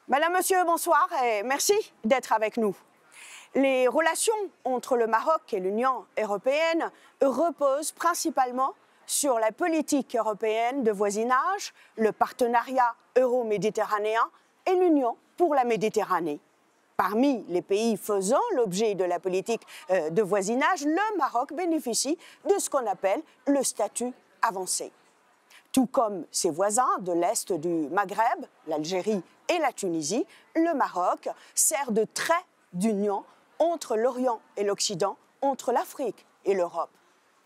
Madame, Monsieur, bonsoir et merci d'être avec nous. Les relations entre le Maroc et l'Union européenne reposent principalement sur la politique européenne de voisinage, le partenariat euro-méditerranéen et l'Union pour la Méditerranée. Parmi les pays faisant l'objet de la politique de voisinage, le Maroc bénéficie de ce qu'on appelle le statut avancé. Tout comme ses voisins de l'est du Maghreb, l'Algérie et la Tunisie, le Maroc sert de trait d'union entre l'Orient et l'Occident, entre l'Afrique et l'Europe.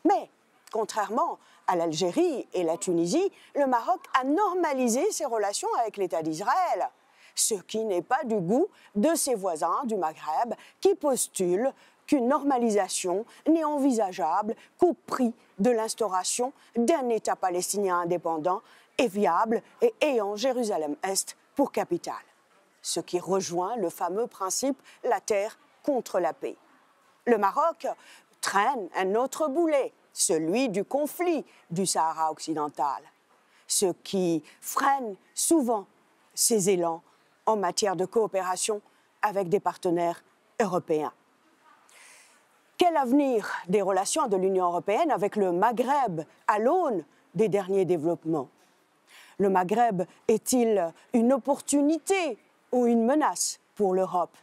Mais, contrairement à l'Algérie et la Tunisie, le Maroc a normalisé ses relations avec l'État d'Israël, ce qui n'est pas du goût de ses voisins du Maghreb qui postulent qu'une normalisation n'est envisageable qu'au prix de l'instauration d'un État palestinien indépendant et viable et ayant Jérusalem-Est pour capitale. Ce qui rejoint le fameux principe « la terre contre la paix ». Le Maroc traîne un autre boulet, celui du conflit du Sahara occidental, ce qui freine souvent ses élans en matière de coopération avec des partenaires européens. Quel avenir des relations de l'Union européenne avec le Maghreb à l'aune des derniers développements? Le Maghreb est-il une opportunité ou une menace pour l'Europe?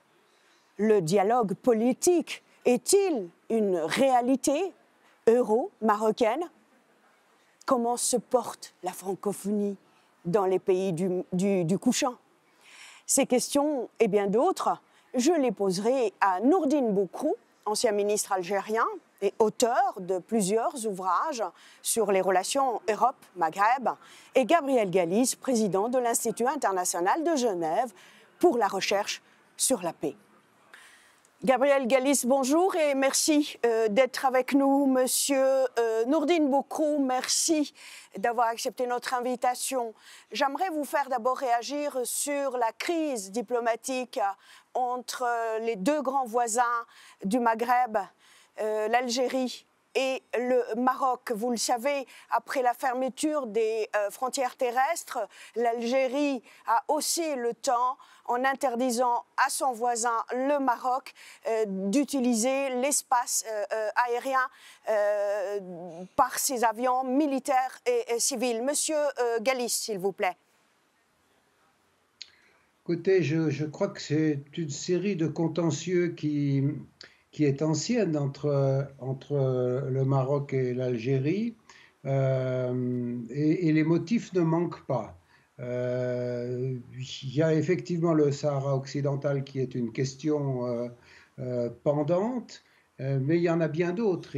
Le dialogue politique est-il une réalité euro-marocaine? Comment se porte la francophonie dans les pays du couchant? Ces questions et bien d'autres, je les poserai à Nourdine Boukrou, ancien ministre algérien et auteur de plusieurs ouvrages sur les relations Europe-Maghreb, et Gabriel Galis, président de l'Institut international de Genève pour la recherche sur la paix. Gabriel Galis, bonjour et merci d'être avec nous. Monsieur Nourdine Boukrou, merci d'avoir accepté notre invitation. J'aimerais vous faire d'abord réagir sur la crise diplomatique entre les deux grands voisins du Maghreb, l'Algérie et le Maroc. Vous le savez, après la fermeture des frontières terrestres, l'Algérie a haussé le temps en interdisant à son voisin, le Maroc, d'utiliser l'espace aérien par ses avions militaires et civils. Monsieur Galis, s'il vous plaît. Écoutez, je crois que c'est une série de contentieux qui est ancienne entre le Maroc et l'Algérie, et les motifs ne manquent pas. Il y a effectivement le Sahara occidental qui est une question pendante, mais il y en a bien d'autres.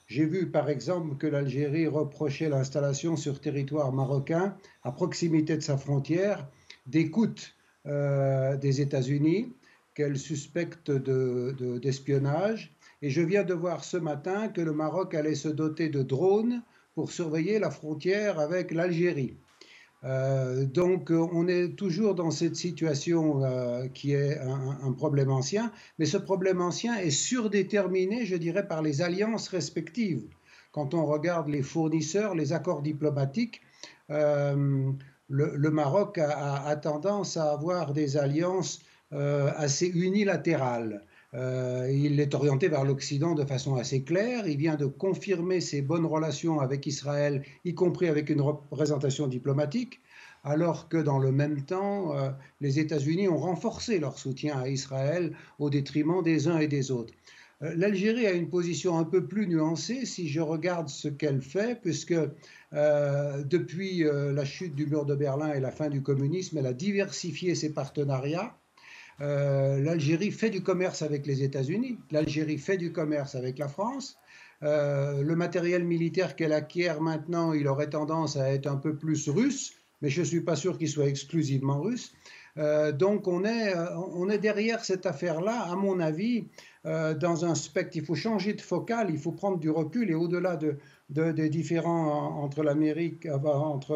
J'ai vu par exemple que l'Algérie reprochait l'installation sur territoire marocain, à proximité de sa frontière, d'écoute des États-Unis, qu'elle suspecte d'espionnage. Et je viens de voir ce matin que le Maroc allait se doter de drones pour surveiller la frontière avec l'Algérie. Donc on est toujours dans cette situation qui est un problème ancien, mais ce problème ancien est surdéterminé, je dirais, par les alliances respectives. Quand on regarde les fournisseurs, les accords diplomatiques, le Maroc a tendance à avoir des alliances assez unilatérales. Il est orienté vers l'Occident de façon assez claire. Il vient de confirmer ses bonnes relations avec Israël, y compris avec une représentation diplomatique, alors que dans le même temps, les États-Unis ont renforcé leur soutien à Israël au détriment des uns et des autres. L'Algérie a une position un peu plus nuancée si je regarde ce qu'elle fait, puisque depuis la chute du mur de Berlin et la fin du communisme, elle a diversifié ses partenariats. L'Algérie fait du commerce avec les États-Unis, l'Algérie fait du commerce avec la France. Le matériel militaire qu'elle acquiert maintenant, il aurait tendance à être un peu plus russe, mais je ne suis pas sûr qu'il soit exclusivement russe. Donc on est derrière cette affaire-là, à mon avis, dans un spectre. Il faut changer de focale, il faut prendre du recul, et au-delà des différends entre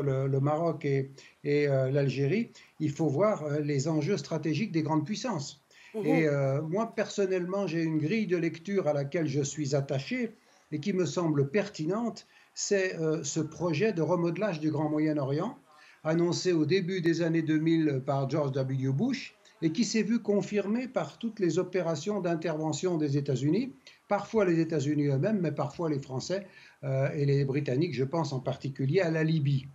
le Maroc et l'Algérie, il faut voir les enjeux stratégiques des grandes puissances. Et moi, personnellement, j'ai une grille de lecture à laquelle je suis attaché et qui me semble pertinente, c'est ce projet de remodelage du Grand Moyen-Orient, annoncé au début des années 2000 par George W. Bush et qui s'est vu confirmé par toutes les opérations d'intervention des États-Unis, parfois les États-Unis eux-mêmes, mais parfois les Français et les Britanniques, je pense en particulier à la Libye.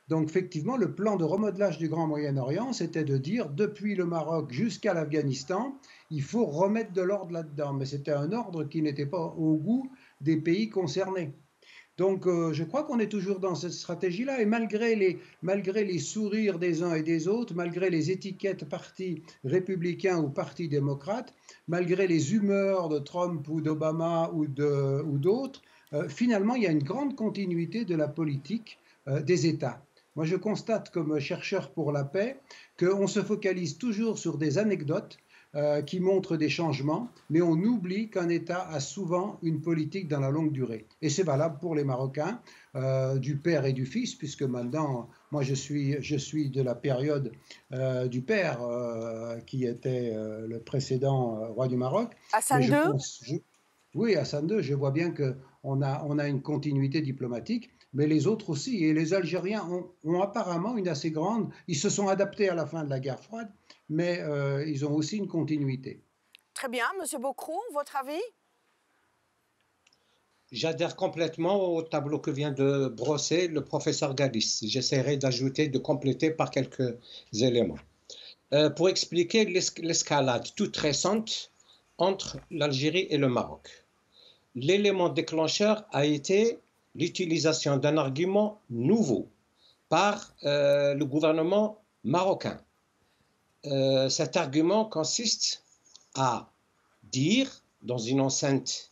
Donc effectivement, le plan de remodelage du Grand Moyen-Orient, c'était de dire, depuis le Maroc jusqu'à l'Afghanistan, il faut remettre de l'ordre là-dedans. Mais c'était un ordre qui n'était pas au goût des pays concernés. Donc je crois qu'on est toujours dans cette stratégie-là et malgré les sourires des uns et des autres, malgré les étiquettes parti républicain ou parti démocrate, malgré les humeurs de Trump ou d'Obama ou d'autres, finalement il y a une grande continuité de la politique des États. Moi je constate comme chercheur pour la paix qu'on se focalise toujours sur des anecdotes qui montrent des changements, mais on oublie qu'un État a souvent une politique dans la longue durée. Et c'est valable pour les Marocains, du père et du fils, puisque maintenant, moi je suis de la période du père, qui était le précédent roi du Maroc. Mais Hassan je II. pense, oui, Hassan II, je vois bien qu'on a une continuité diplomatique, mais les autres aussi. Et les Algériens ont apparemment une assez grande. Ils se sont adaptés à la fin de la guerre froide, mais ils ont aussi une continuité. Très bien. Monsieur Bocrou, votre avis? J'adhère complètement au tableau que vient de brosser le professeur Galis. J'essaierai d'ajouter, de compléter par quelques éléments. Pour expliquer l'escalade toute récente entre l'Algérie et le Maroc. L'élément déclencheur a été l'utilisation d'un argument nouveau par le gouvernement marocain. Cet argument consiste à dire, dans une enceinte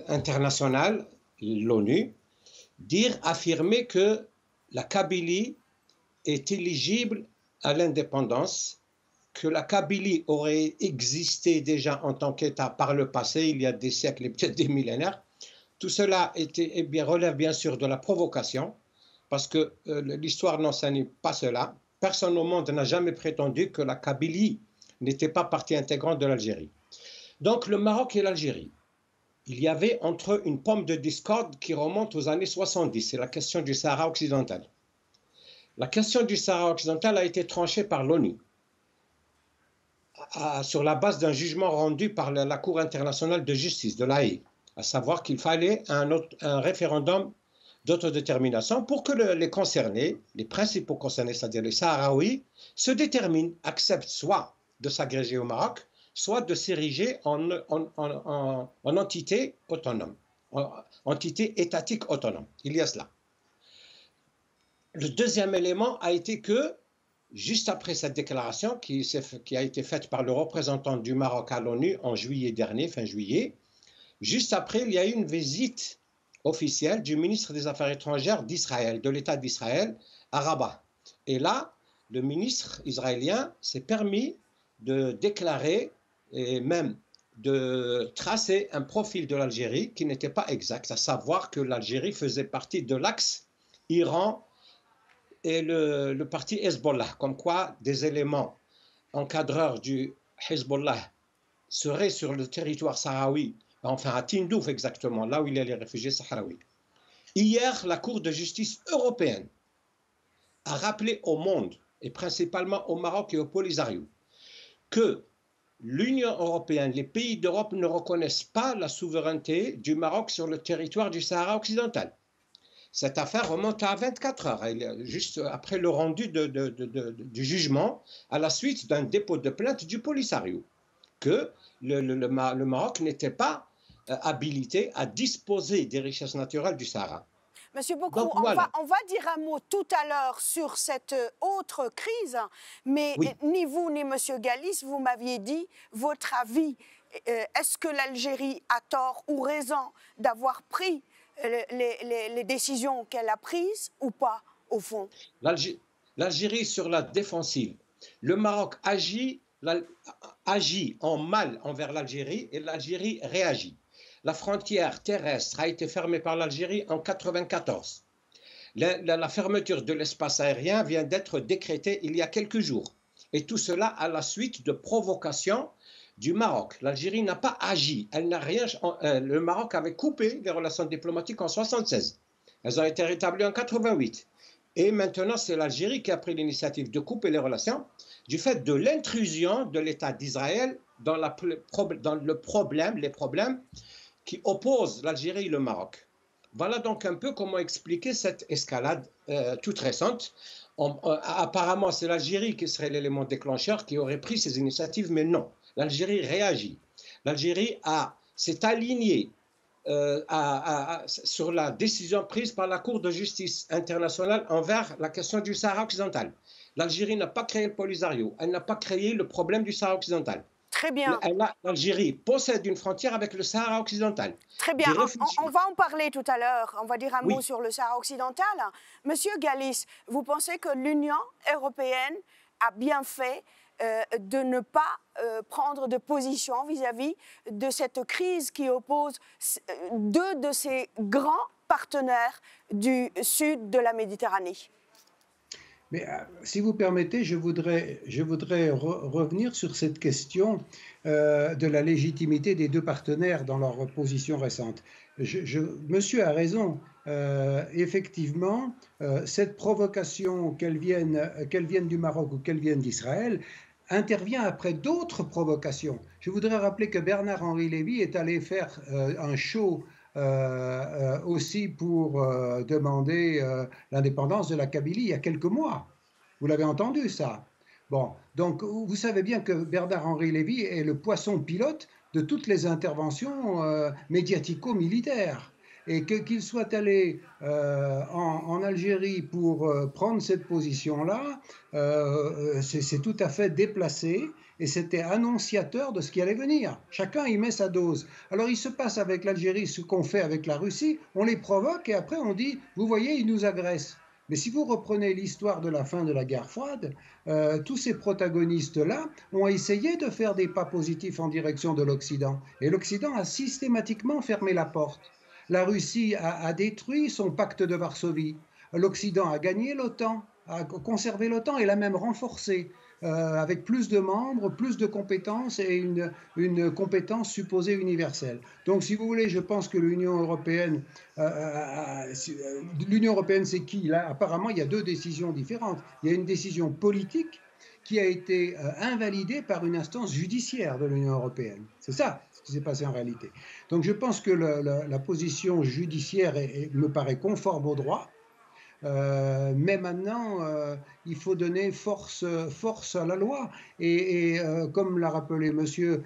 internationale, l'ONU, affirmer que la Kabylie est éligible à l'indépendance, que la Kabylie aurait existé déjà en tant qu'État par le passé, il y a des siècles et peut-être des millénaires. Tout cela relève bien sûr de la provocation, parce que l'histoire n'enseigne pas cela. Personne au monde n'a jamais prétendu que la Kabylie n'était pas partie intégrante de l'Algérie. Donc le Maroc et l'Algérie, il y avait entre eux une pomme de discorde qui remonte aux années 70, c'est la question du Sahara occidental. La question du Sahara occidental a été tranchée par l'ONU sur la base d'un jugement rendu par la Cour internationale de justice de l'Haye, à savoir qu'il fallait un référendum d'autodétermination pour que les concernés, les principaux concernés, c'est-à-dire les Sahraouis, se déterminent, acceptent soit de s'agréger au Maroc, soit de s'ériger en entité autonome, entité étatique autonome. Il y a cela. Le deuxième élément a été que, juste après cette déclaration qui a été faite par le représentant du Maroc à l'ONU en juillet dernier, fin juillet, juste après, il y a eu une visite officielle du ministre des Affaires étrangères d'Israël, de l'État d'Israël, à Rabat. Et là, le ministre israélien s'est permis de déclarer et même de tracer un profil de l'Algérie qui n'était pas exact, à savoir que l'Algérie faisait partie de l'axe Iran et le parti Hezbollah, comme quoi des éléments encadreurs du Hezbollah seraient sur le territoire sahraoui, enfin à Tindouf exactement, là où il y a les réfugiés sahraouis. Hier, la Cour de justice européenne a rappelé au monde, et principalement au Maroc et au Polisario, que l'Union européenne, les pays d'Europe ne reconnaissent pas la souveraineté du Maroc sur le territoire du Sahara occidental. Cette affaire remonte à 24 heures, juste après le rendu du jugement, à la suite d'un dépôt de plainte du Polisario, que le Maroc n'était pas habilité à disposer des richesses naturelles du Sahara. Monsieur Bocrou, voilà. on va dire un mot tout à l'heure sur cette autre crise, mais oui. Ni vous ni Monsieur Galis, vous m'aviez dit votre avis. Est-ce que l'Algérie a tort ou raison d'avoir pris les décisions qu'elle a prises ou pas, au fond? L'Algérie sur la défensive. Le Maroc agit en mal envers l'Algérie et l'Algérie réagit. La frontière terrestre a été fermée par l'Algérie en 1994. La fermeture de l'espace aérien vient d'être décrétée il y a quelques jours. Et tout cela à la suite de provocations du Maroc. L'Algérie n'a pas agi. Elle n'a rien. Le Maroc avait coupé les relations diplomatiques en 1976. Elles ont été rétablies en 1988. Et maintenant, c'est l'Algérie qui a pris l'initiative de couper les relations du fait de l'intrusion de l'État d'Israël dans les problèmes qui opposent l'Algérie et le Maroc. Voilà donc un peu comment expliquer cette escalade toute récente. Apparemment, c'est l'Algérie qui serait l'élément déclencheur qui aurait pris ces initiatives, mais non. L'Algérie réagit. L'Algérie s'est alignée sur la décision prise par la Cour de justice internationale envers la question du Sahara occidental. L'Algérie n'a pas créé le Polisario, elle n'a pas créé le problème du Sahara occidental. Très bien. L'Algérie possède une frontière avec le Sahara occidental. Très bien, on va en parler tout à l'heure. On va dire un mot Oui. sur le Sahara occidental. Monsieur Gallis, vous pensez que l'Union européenne a bien fait de ne pas prendre de position vis-à-vis de cette crise qui oppose deux de ses grands partenaires du sud de la Méditerranée? Mais si vous permettez, je voudrais revenir sur cette question de la légitimité des deux partenaires dans leur position récente. Monsieur a raison. Effectivement, cette provocation, qu'elle vienne du Maroc ou qu'elle vienne d'Israël, intervient après d'autres provocations. Je voudrais rappeler que Bernard-Henri Lévy est allé faire un show aussi pour demander l'indépendance de la Kabylie il y a quelques mois. Vous l'avez entendu, ça? Bon, donc vous savez bien que Bernard-Henri Lévy est le poisson pilote de toutes les interventions médiatico-militaires. Et qu'il soit allé en Algérie pour prendre cette position-là, c'est tout à fait déplacé et c'était annonciateur de ce qui allait venir. Chacun y met sa dose. Alors il se passe avec l'Algérie ce qu'on fait avec la Russie, on les provoque et après on dit, vous voyez, ils nous agressent. Mais si vous reprenez l'histoire de la fin de la guerre froide, tous ces protagonistes-là ont essayé de faire des pas positifs en direction de l'Occident. Et l'Occident a systématiquement fermé la porte. La Russie a détruit son pacte de Varsovie. L'Occident a gagné l'OTAN, a conservé l'OTAN et l'a même renforcée, avec plus de membres, plus de compétences et une compétence supposée universelle. Donc, si vous voulez, je pense que l'Union européenne, c'est qui? Là, apparemment, il y a deux décisions différentes. Il y a une décision politique qui a été invalidée par une instance judiciaire de l'Union européenne. C'est ça ce qui s'est passé en réalité. Donc je pense que la position judiciaire me paraît conforme au droit, mais maintenant il faut donner force à la loi. Et comme l'a rappelé monsieur,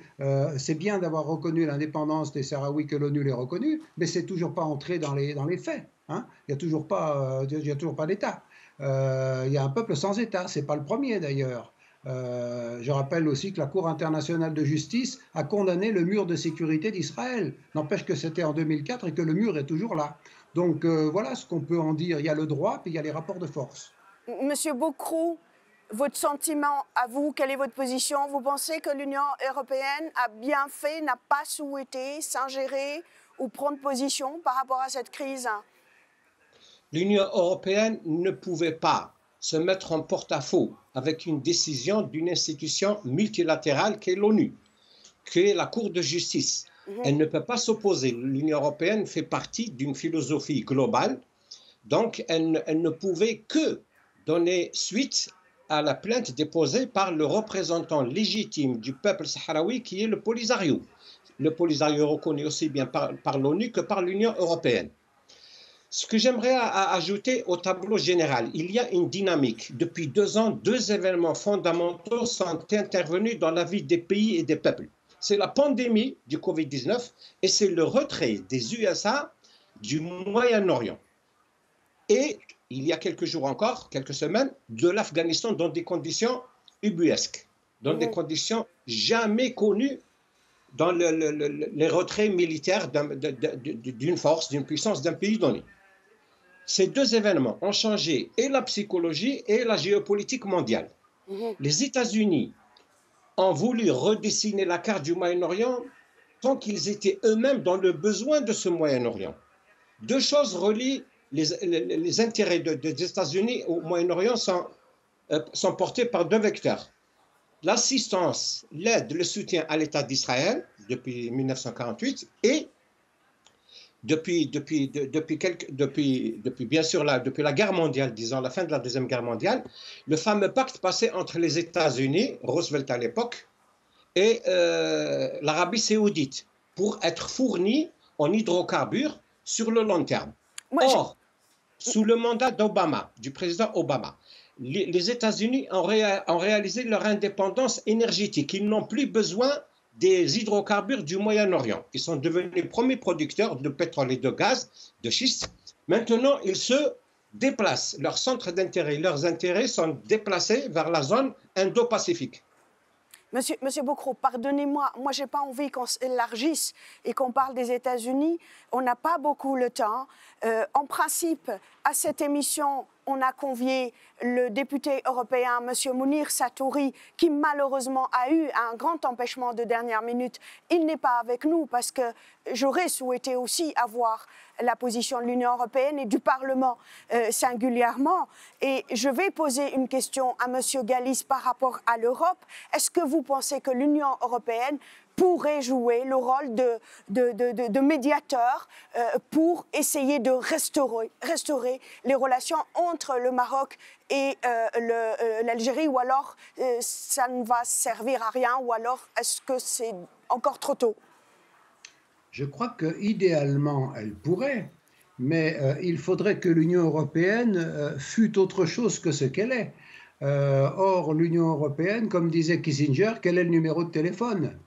c'est bien d'avoir reconnu l'indépendance des Sahraouis, que l'ONU l'ait reconnu, mais c'est toujours pas entré dans les faits. Hein. Il n'y a toujours pas d'État. Il y a un peuple sans État, c'est pas le premier d'ailleurs. Je rappelle aussi que la Cour internationale de justice a condamné le mur de sécurité d'Israël. N'empêche que c'était en 2004 et que le mur est toujours là. Donc voilà ce qu'on peut en dire. Il y a le droit, puis il y a les rapports de force. Monsieur Bocrou, votre sentiment à vous, quelle est votre position? Vous pensez que l'Union européenne a bien fait, n'a pas souhaité s'ingérer ou prendre position par rapport à cette crise? L'Union européenne ne pouvait pas se mettre en porte-à-faux avec une décision d'une institution multilatérale qui est l'ONU, qui est la Cour de justice. Elle ne peut pas s'opposer. L'Union européenne fait partie d'une philosophie globale, donc elle ne pouvait que donner suite à la plainte déposée par le représentant légitime du peuple sahraoui qui est le Polisario. Le Polisario reconnu aussi bien par l'ONU que par l'Union européenne. Ce que j'aimerais ajouter au tableau général, il y a une dynamique. Depuis 2 ans, 2 événements fondamentaux sont intervenus dans la vie des pays et des peuples. C'est la pandémie du Covid-19 et c'est le retrait des USA du Moyen-Orient. Et il y a quelques jours encore, quelques semaines, de l'Afghanistan dans des conditions ubuesques, dans des conditions jamais connues dans les retraits militaires d'une force, d'une puissance d'un pays donné. Ces 2 événements ont changé et la psychologie et la géopolitique mondiale. Les États-Unis ont voulu redessiner la carte du Moyen-Orient tant qu'ils étaient eux-mêmes dans le besoin de ce Moyen-Orient. 2 choses relient les intérêts des États-Unis au Moyen-Orient sont portés par 2 vecteurs. L'assistance, l'aide, le soutien à l'État d'Israël depuis 1948 et bien sûr, depuis la guerre mondiale, disons la fin de la Deuxième Guerre mondiale, le fameux pacte passé entre les États-Unis, Roosevelt à l'époque, et l'Arabie saoudite, pour être fourni en hydrocarbures sur le long terme. Or, sous le mandat d'Obama, du président Obama, les États-Unis ont réalisé leur indépendance énergétique. Ils n'ont plus besoin des hydrocarbures du Moyen-Orient. Ils sont devenus premiers producteurs de pétrole et de gaz, de schiste. Maintenant, ils se déplacent. Leurs centres d'intérêt, leurs intérêts sont déplacés vers la zone Indo-Pacifique. Monsieur Bokro, pardonnez-moi, moi j'ai pas envie qu'on s'élargisse et qu'on parle des États-Unis. On n'a pas beaucoup le temps. En principe, à cette émission, on a convié le député européen, monsieur Mounir Satouri, qui malheureusement a eu un grand empêchement de dernière minute. Il n'est pas avec nous parce que j'aurais souhaité aussi avoir la position de l'Union européenne et du Parlement singulièrement. Et je vais poser une question à monsieur Gallis par rapport à l'Europe. Est-ce que vous pensez que l'Union européenne pourrait jouer le rôle de médiateur pour essayer de restaurer les relations entre le Maroc et l'Algérie, ou alors ça ne va servir à rien, ou alors est-ce que c'est encore trop tôt? Je crois qu'idéalement, elle pourrait, mais il faudrait que l'Union européenne fût autre chose que ce qu'elle est. Or, l'Union européenne, comme disait Kissinger, quel est le numéro de téléphone?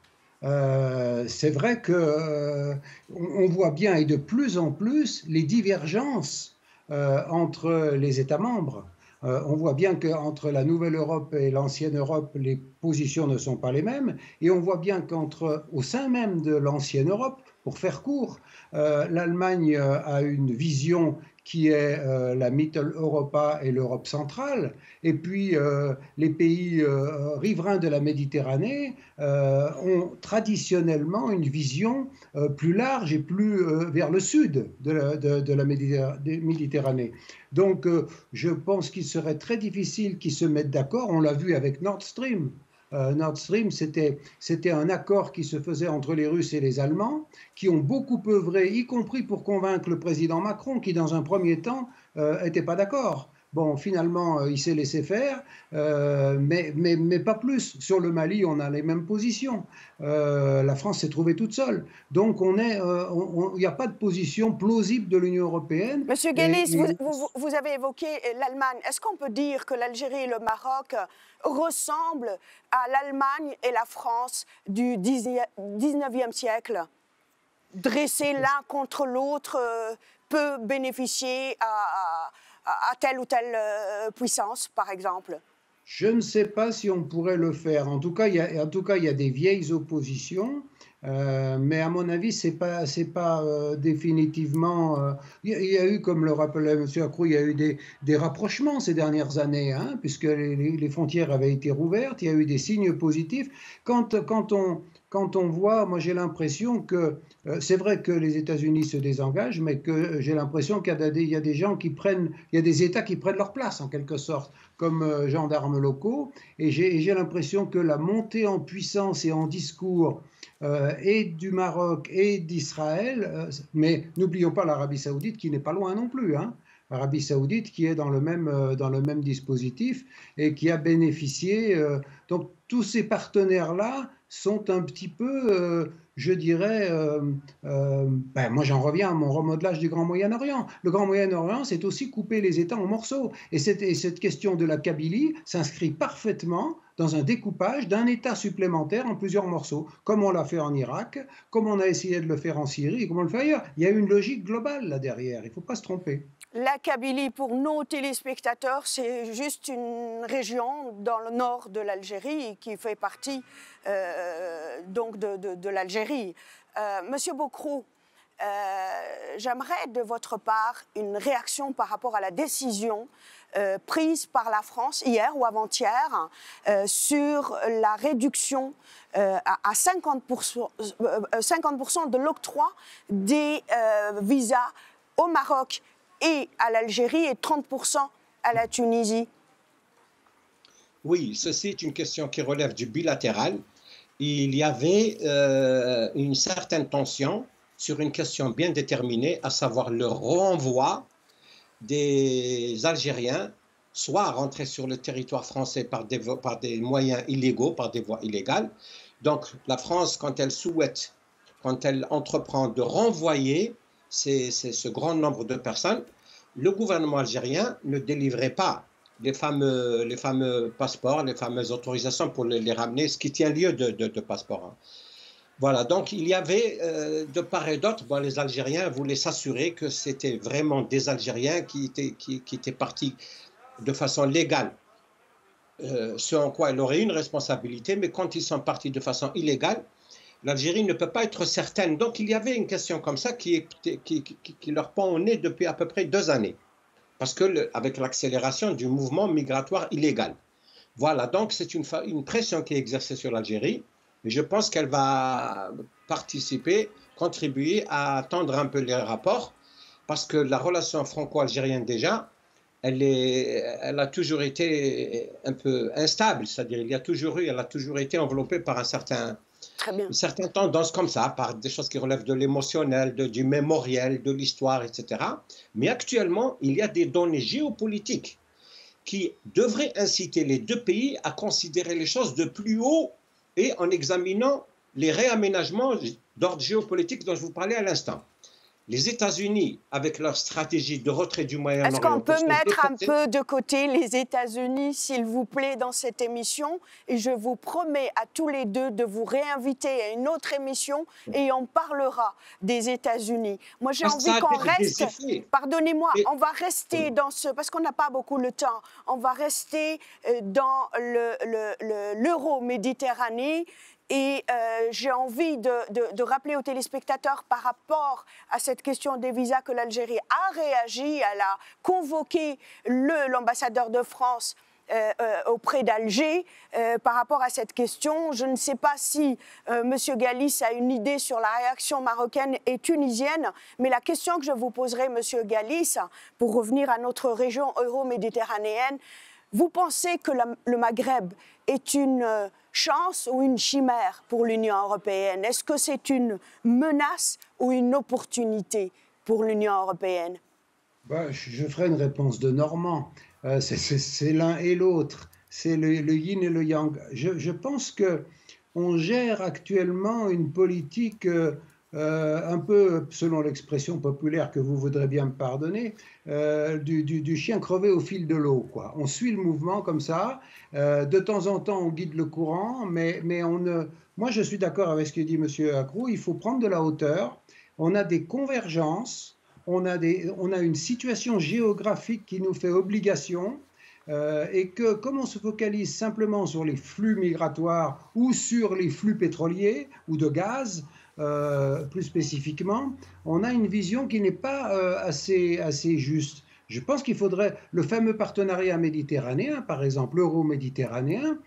C'est vrai qu'on voit bien, et de plus en plus, les divergences entre les États membres. On voit bien qu'entre la nouvelle Europe et l'ancienne Europe, les positions ne sont pas les mêmes. Et on voit bien qu'au sein même de l'ancienne Europe, pour faire court, l'Allemagne a une vision qui est la Mittel Europa et l'Europe centrale. Et puis, les pays riverains de la Méditerranée ont traditionnellement une vision plus large et plus vers le sud de la Méditerranée. Donc, je pense qu'il serait très difficile qu'ils se mettent d'accord. On l'a vu avec Nord Stream. Nord Stream, c'était un accord qui se faisait entre les Russes et les Allemands, qui ont beaucoup œuvré, y compris pour convaincre le président Macron, qui dans un premier temps n'était pas d'accord. Bon, finalement, il s'est laissé faire, mais pas plus. Sur le Mali, on a les mêmes positions. La France s'est trouvée toute seule. Donc, il n'y a pas de position plausible de l'Union européenne. Monsieur Gallis, vous avez évoqué l'Allemagne. Est-ce qu'on peut dire que l'Algérie et le Maroc ressemblent à l'Allemagne et la France du 19e siècle? Dresser l'un contre l'autre peut bénéficier à telle ou telle puissance, par exemple? Je ne sais pas si on pourrait le faire. En tout cas, il y a des vieilles oppositions, mais à mon avis, c'est pas définitivement. Il y a eu, comme le rappelait M. Accrou, il y a eu des rapprochements ces dernières années, hein, puisque les frontières avaient été rouvertes. Il y a eu des signes positifs. Quand on voit, moi j'ai l'impression que c'est vrai que les États-Unis se désengagent, mais que j'ai l'impression qu'il y a des gens qui prennent, il y a des États qui prennent leur place en quelque sorte, comme gendarmes locaux. Et j'ai l'impression que la montée en puissance et en discours et du Maroc et d'Israël, mais n'oublions pas l'Arabie Saoudite qui n'est pas loin non plus, hein. L'Arabie Saoudite qui est dans le même dispositif et qui a bénéficié. Donc tous ces partenaires-là sont un petit peu, je dirais, moi j'en reviens à mon remodelage du Grand Moyen-Orient. Le Grand Moyen-Orient, c'est aussi couper les États en morceaux. Et cette question de la Kabylie s'inscrit parfaitement dans un découpage d'un État supplémentaire en plusieurs morceaux, comme on l'a fait en Irak, comme on a essayé de le faire en Syrie, et comme on le fait ailleurs. Il y a une logique globale là derrière, il ne faut pas se tromper. La Kabylie, pour nos téléspectateurs, c'est juste une région dans le nord de l'Algérie qui fait partie donc de l'Algérie. Monsieur Bokro, j'aimerais de votre part une réaction par rapport à la décision prise par la France hier ou avant-hier sur la réduction à 50% de l'octroi des visas au Maroc et à l'Algérie et 30% à la Tunisie. Oui, ceci est une question qui relève du bilatéral. Il y avait une certaine tension sur une question bien déterminée, à savoir le renvoi des Algériens, soit rentrer sur le territoire français par des moyens illégaux, par des voies illégales. Donc la France, quand elle entreprend de renvoyer ce grand nombre de personnes, le gouvernement algérien ne délivrait pas les fameux passeports, les fameuses autorisations pour les ramener, ce qui tient lieu de passeports. Hein. Voilà, donc il y avait de part et d'autre, bon, les Algériens voulaient s'assurer que c'était vraiment des Algériens qui étaient partis de façon légale, ce en quoi elle aurait une responsabilité, mais quand ils sont partis de façon illégale, l'Algérie ne peut pas être certaine. Donc il y avait une question comme ça qui leur pend au nez depuis à peu près 2 années, parce que avec l'accélération du mouvement migratoire illégal. Voilà, donc c'est une pression qui est exercée sur l'Algérie, et je pense qu'elle va contribuer à tendre un peu les rapports, parce que la relation franco-algérienne déjà, elle a toujours été un peu instable, c'est-à-dire elle a toujours été enveloppée par une certaine tendance comme ça, par des choses qui relèvent de l'émotionnel, du mémoriel, de l'histoire, etc. Mais actuellement, il y a des données géopolitiques qui devraient inciter les deux pays à considérer les choses de plus haut et en examinant les réaménagements d'ordre géopolitique dont je vous parlais à l'instant. Les États-Unis, avec leur stratégie de retrait du Moyen-Orient... Est-ce qu'on peut mettre un peu de côté les États-Unis, s'il vous plaît, dans cette émission? Et je vous promets à tous les deux de vous réinviter à une autre émission et on parlera des États-Unis. Moi, j'ai envie qu'on reste... Pardonnez-moi, on va rester dans ce... Parce qu'on n'a pas beaucoup le temps. On va rester dans l'euro-Méditerranée. Et j'ai envie de rappeler aux téléspectateurs par rapport à cette question des visas que l'Algérie a réagi, elle a convoqué l'ambassadeur de France auprès d'Alger par rapport à cette question. Je ne sais pas si M. Gallis a une idée sur la réaction marocaine et tunisienne, mais la question que je vous poserai, M. Gallis, pour revenir à notre région euro-méditerranéenne, vous pensez que le Maghreb est une chance ou une chimère pour l'Union européenne? Est-ce que c'est une menace ou une opportunité pour l'Union européenne? Je ferai une réponse de Normand. C'est l'un et l'autre. C'est le yin et le yang. Je pense qu'on gère actuellement une politique... un peu, selon l'expression populaire que vous voudrez bien me pardonner, du chien crevé au fil de l'eau, quoi. On suit le mouvement comme ça, de temps en temps on guide le courant, mais on ne... Moi je suis d'accord avec ce que dit M. Akrou, il faut prendre de la hauteur, on a des convergences, on a une situation géographique qui nous fait obligation, et que comme on se focalise simplement sur les flux migratoires ou sur les flux pétroliers ou de gaz, plus spécifiquement, on a une vision qui n'est pas assez juste. Je pense qu'il faudrait le fameux partenariat méditerranéen, par exemple l'euro-méditerranéen,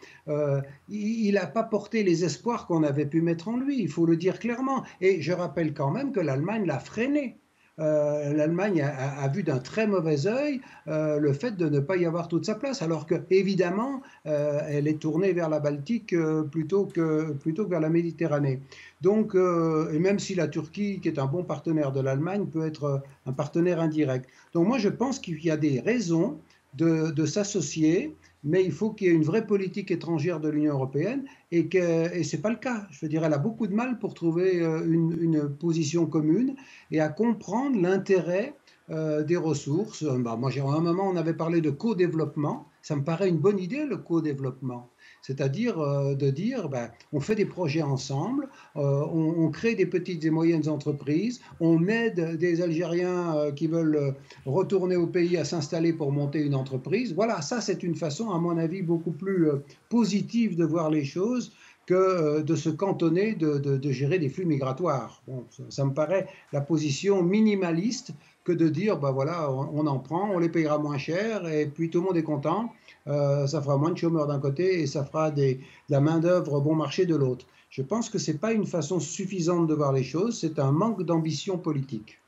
il n'a pas porté les espoirs qu'on avait pu mettre en lui, il faut le dire clairement. Et je rappelle quand même que l'Allemagne l'a freiné. L'Allemagne a vu d'un très mauvais œil le fait de ne pas y avoir toute sa place, alors que évidemment elle est tournée vers la Baltique plutôt que vers la Méditerranée. Donc, et même si la Turquie, qui est un bon partenaire de l'Allemagne, peut être un partenaire indirect. Donc moi je pense qu'il y a des raisons de s'associer, mais il faut qu'il y ait une vraie politique étrangère de l'Union européenne, et ce n'est pas le cas. Je veux dire, elle a beaucoup de mal pour trouver une position commune et à comprendre l'intérêt des ressources. Moi, à un moment, on avait parlé de co-développement. Ça me paraît une bonne idée, le co-développement. C'est-à-dire de dire, on fait des projets ensemble, on crée des petites et moyennes entreprises, on aide des Algériens qui veulent retourner au pays à s'installer pour monter une entreprise. Voilà, ça c'est une façon, à mon avis, beaucoup plus positive de voir les choses que de se cantonner, de gérer des flux migratoires. Bon, ça me paraît la position minimaliste que de dire, voilà, on en prend, on les payera moins cher et puis tout le monde est content. Ça fera moins de chômeurs d'un côté et ça fera de la main-d'œuvre bon marché de l'autre. Je pense que ce n'est pas une façon suffisante de voir les choses, c'est un manque d'ambition politique.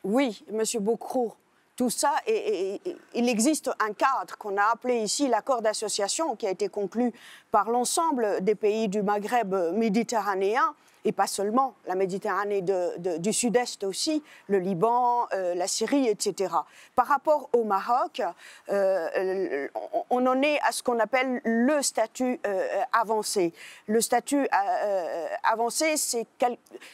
Oui, M. Bocrour, tout ça, il existe un cadre qu'on a appelé ici l'accord d'association, qui a été conclu par l'ensemble des pays du Maghreb méditerranéen, et pas seulement la Méditerranée du Sud-Est aussi, le Liban, la Syrie, etc. Par rapport au Maroc, on en est à ce qu'on appelle le statut avancé. Le statut avancé,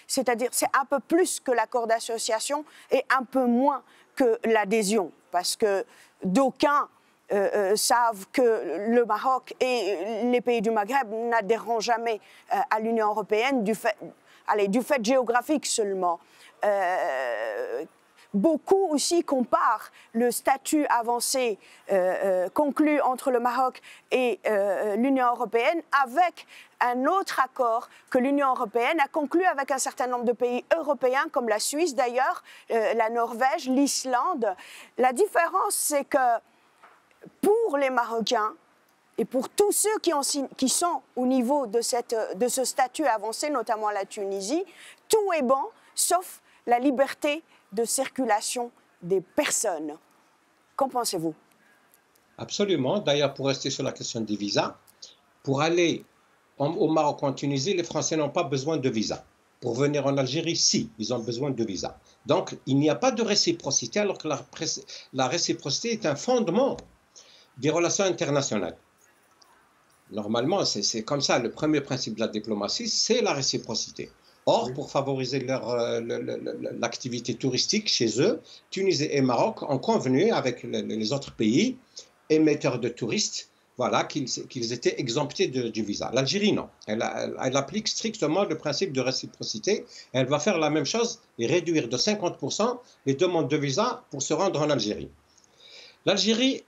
c'est-à-dire c'est un peu plus que l'accord d'association et un peu moins que l'adhésion, parce que d'aucuns savent que le Maroc et les pays du Maghreb n'adhéreront jamais à l'Union européenne du fait géographique seulement. Beaucoup aussi comparent le statut avancé conclu entre le Maroc et l'Union européenne avec un autre accord que l'Union européenne a conclu avec un certain nombre de pays européens, comme la Suisse d'ailleurs, la Norvège, l'Islande. La différence, c'est que pour les Marocains et pour tous ceux qui sont au niveau de ce statut avancé, notamment la Tunisie, tout est bon, sauf la liberté de circulation des personnes. Qu'en pensez-vous? Absolument. D'ailleurs, pour rester sur la question des visas, pour aller au Maroc ou en Tunisie, les Français n'ont pas besoin de visa. Pour venir en Algérie, si, ils ont besoin de visa. Donc, il n'y a pas de réciprocité, alors que la réciprocité est un fondement des relations internationales. Normalement, c'est comme ça. Le premier principe de la diplomatie, c'est la réciprocité. Or, pour favoriser l'activité touristique chez eux, Tunisie et Maroc ont convenu avec les autres pays émetteurs de touristes, voilà, qu'ils étaient exemptés du visa. L'Algérie, non. Elle applique strictement le principe de réciprocité. Elle va faire la même chose et réduire de 50% les demandes de visa pour se rendre en Algérie. L'Algérie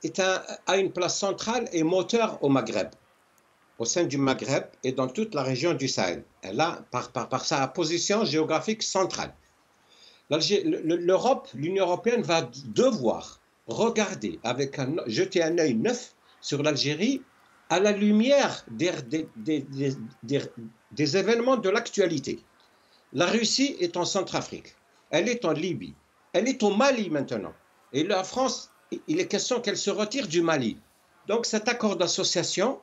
a une place centrale et moteur au Maghreb, au sein du Maghreb et dans toute la région du Sahel. Elle a, par sa position géographique centrale. L'Europe, l'Union européenne va devoir regarder, jeter un œil neuf sur l'Algérie à la lumière des événements de l'actualité. La Russie est en Centrafrique, elle est en Libye, elle est au Mali maintenant. Et la France, il est question qu'elle se retire du Mali. Donc cet accord d'association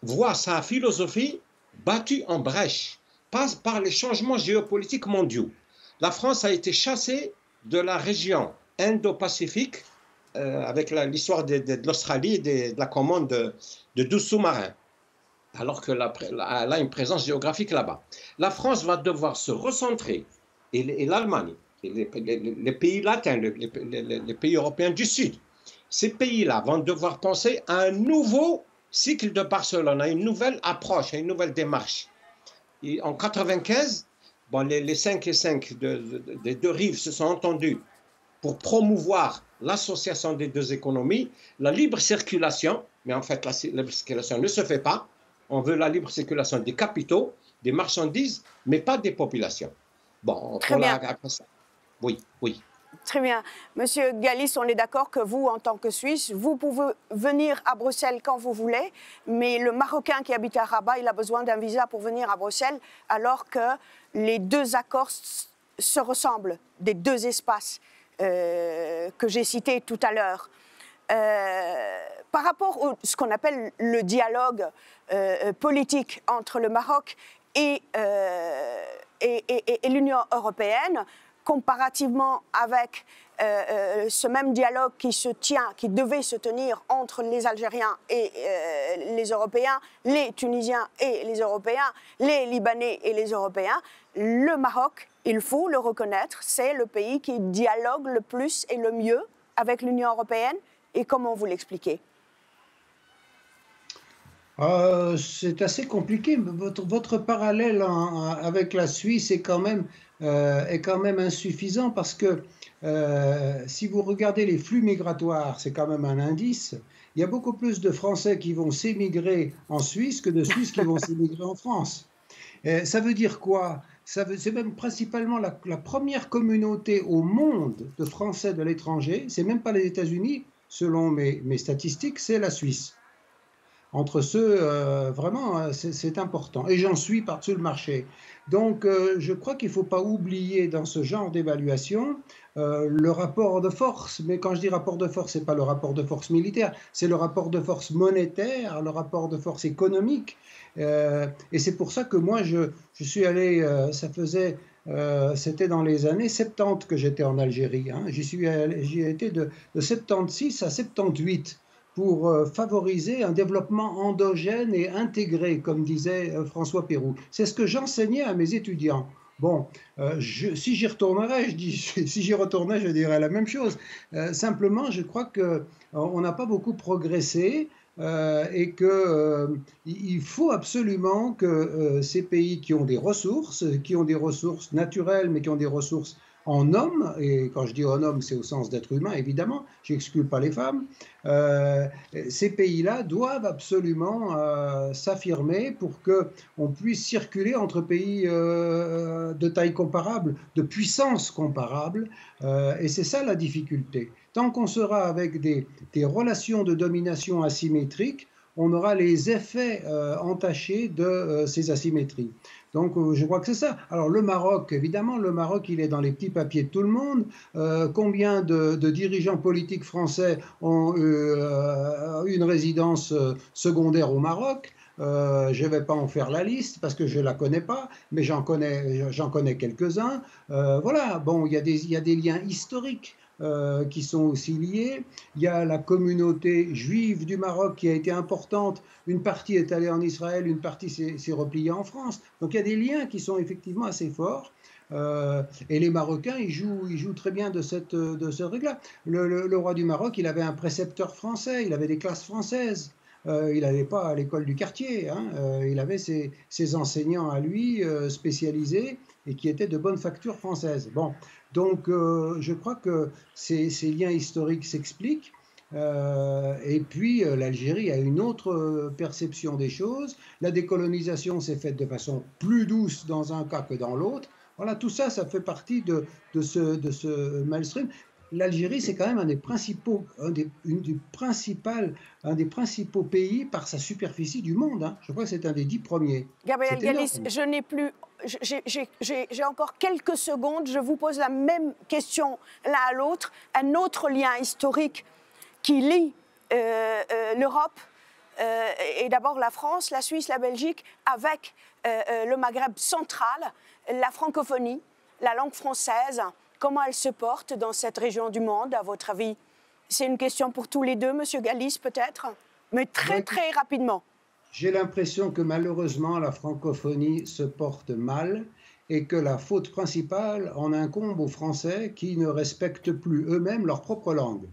voit sa philosophie battue en brèche, passe par les changements géopolitiques mondiaux. La France a été chassée de la région Indo-Pacifique avec l'histoire de l'Australie et de la commande de 12 sous-marins, alors qu'elle a une présence géographique là-bas. La France va devoir se recentrer, et l'Allemagne, et les pays latins, les pays européens du Sud, ces pays-là vont devoir penser à un nouveau cycle de Barcelone, à une nouvelle approche, à une nouvelle démarche. Et en 1995, les 5 et 5 des deux rives se sont entendus pour promouvoir l'association des deux économies, la libre circulation, mais en fait la libre circulation ne se fait pas. On veut la libre circulation des capitaux, des marchandises, mais pas des populations. Bon, très bien. Oui, oui. Très bien. Monsieur Galis, on est d'accord que vous, en tant que Suisse, vous pouvez venir à Bruxelles quand vous voulez, mais le Marocain qui habite à Rabat, il a besoin d'un visa pour venir à Bruxelles, alors que les deux accords se ressemblent, des deux espaces que j'ai cités tout à l'heure. Par rapport à ce qu'on appelle le dialogue politique entre le Maroc et l'Union européenne, comparativement avec ce même dialogue qui devait se tenir entre les Algériens et les Européens, les Tunisiens et les Européens, les Libanais et les Européens, le Maroc, il faut le reconnaître, c'est le pays qui dialogue le plus et le mieux avec l'Union européenne. Et comment vous l'expliquez? C'est assez compliqué. Votre parallèle avec la Suisse est quand même insuffisant parce que si vous regardez les flux migratoires, c'est quand même un indice. Il y a beaucoup plus de Français qui vont s'émigrer en Suisse que de Suisses qui vont s'émigrer en France. Ça veut dire quoi? C'est même principalement la première communauté au monde de Français de l'étranger. C'est même pas les États-Unis, selon mes statistiques, c'est la Suisse. Entre ceux, vraiment, c'est important. Et j'en suis par-dessus le marché. Donc, je crois qu'il ne faut pas oublier dans ce genre d'évaluation le rapport de force. Mais quand je dis rapport de force, ce n'est pas le rapport de force militaire, c'est le rapport de force monétaire, le rapport de force économique. Et c'est pour ça que moi, je suis allé, c'était dans les années 70 que j'étais en Algérie. Hein. J'y ai été de 76 à 78 pour favoriser un développement endogène et intégré, comme disait François Pérou. C'est ce que j'enseignais à mes étudiants. Bon, si j'y retournerais, si j'y retournais, je dirais la même chose. Simplement, je crois qu'on n'a pas beaucoup progressé et qu'il faut absolument que ces pays qui ont des ressources naturelles, mais qui ont des ressources en hommes, et quand je dis en homme, c'est au sens d'être humain, évidemment, j'exclus pas les femmes, ces pays-là doivent absolument s'affirmer pour qu'on puisse circuler entre pays de taille comparable, de puissance comparable, et c'est ça la difficulté. Tant qu'on sera avec des relations de domination asymétriques, on aura les effets entachés de ces asymétries. Donc, je crois que c'est ça. Alors, le Maroc, évidemment, le Maroc, il est dans les petits papiers de tout le monde. Combien de dirigeants politiques français ont une résidence secondaire au Maroc? Je ne vais pas en faire la liste parce que je ne la connais pas, mais j'en connais quelques-uns. Voilà, bon, il y a des liens historiques. Qui sont aussi liés. Il y a la communauté juive du Maroc qui a été importante. Une partie est allée en Israël, une partie s'est repliée en France. Donc il y a des liens qui sont effectivement assez forts. Et les Marocains, ils jouent très bien de cette règle-là. Le roi du Maroc, il avait un précepteur français, il avait des classes françaises. Il n'allait pas à l'école du quartier. Hein. Il avait ses enseignants à lui spécialisés et qui étaient de bonne facture française. Bon. Donc, je crois que ces liens historiques s'expliquent. Et puis, l'Algérie a une autre perception des choses. La décolonisation s'est faite de façon plus douce dans un cas que dans l'autre. Voilà, tout ça, ça fait partie de ce mainstream. L'Algérie, c'est quand même un des principaux pays par sa superficie du monde. Hein. Je crois que c'est un des 10 premiers. Gabriel Gallis, je n'ai plus... J'ai encore quelques secondes. Je vous pose la même question l'un à l'autre. Un autre lien historique qui lie l'Europe et d'abord la France, la Suisse, la Belgique, avec le Maghreb central, la francophonie, la langue française. Comment elle se porte dans cette région du monde, à votre avis? C'est une question pour tous les deux, Monsieur Gallis, peut-être, mais très rapidement. J'ai l'impression que malheureusement la francophonie se porte mal et que la faute principale en incombe aux Français qui ne respectent plus eux-mêmes leur propre langue.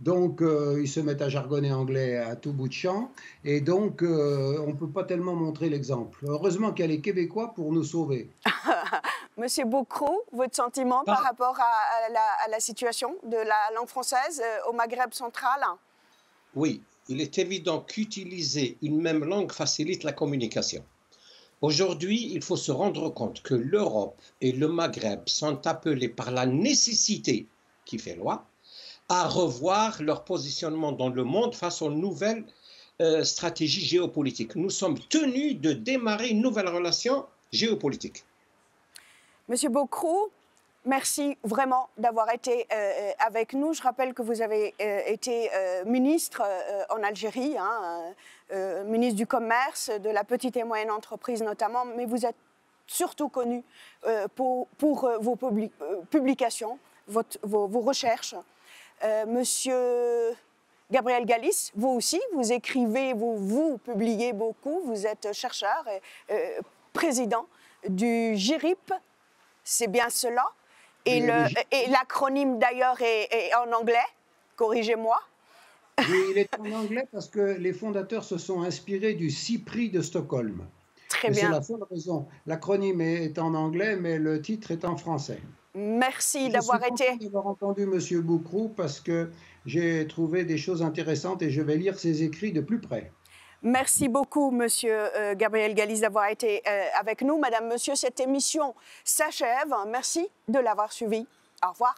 Donc ils se mettent à jargonner anglais à tout bout de champ et donc on ne peut pas tellement montrer l'exemple. Heureusement qu'il y a les Québécois pour nous sauver. Monsieur Bocrou, votre sentiment par rapport à la situation de la langue française au Maghreb central? Oui. Il est évident qu'utiliser une même langue facilite la communication. Aujourd'hui, il faut se rendre compte que l'Europe et le Maghreb sont appelés par la nécessité qui fait loi à revoir leur positionnement dans le monde face aux nouvelles stratégies géopolitiques. Nous sommes tenus de démarrer une nouvelle relation géopolitique. Monsieur Bocrou, merci vraiment d'avoir été avec nous. Je rappelle que vous avez été ministre en Algérie, hein, ministre du Commerce, de la petite et moyenne entreprise notamment, mais vous êtes surtout connu pour vos publications, vos recherches. Monsieur Gabriel Gallis, vous aussi, vous écrivez, vous publiez beaucoup, vous êtes chercheur et président du GIRIP, c'est bien cela? Et l'acronyme d'ailleurs est en anglais, corrigez-moi. Oui, il est en anglais parce que les fondateurs se sont inspirés du CIPRI de Stockholm. Très bien. C'est la seule raison. L'acronyme est en anglais, mais le titre est en français. Merci d'avoir été... Je suis content d'avoir entendu M. Bocrou parce que j'ai trouvé des choses intéressantes et je vais lire ses écrits de plus près. Merci beaucoup, Monsieur Gabriel Gallis, d'avoir été avec nous. Madame, Monsieur, cette émission s'achève. Merci de l'avoir suivie. Au revoir.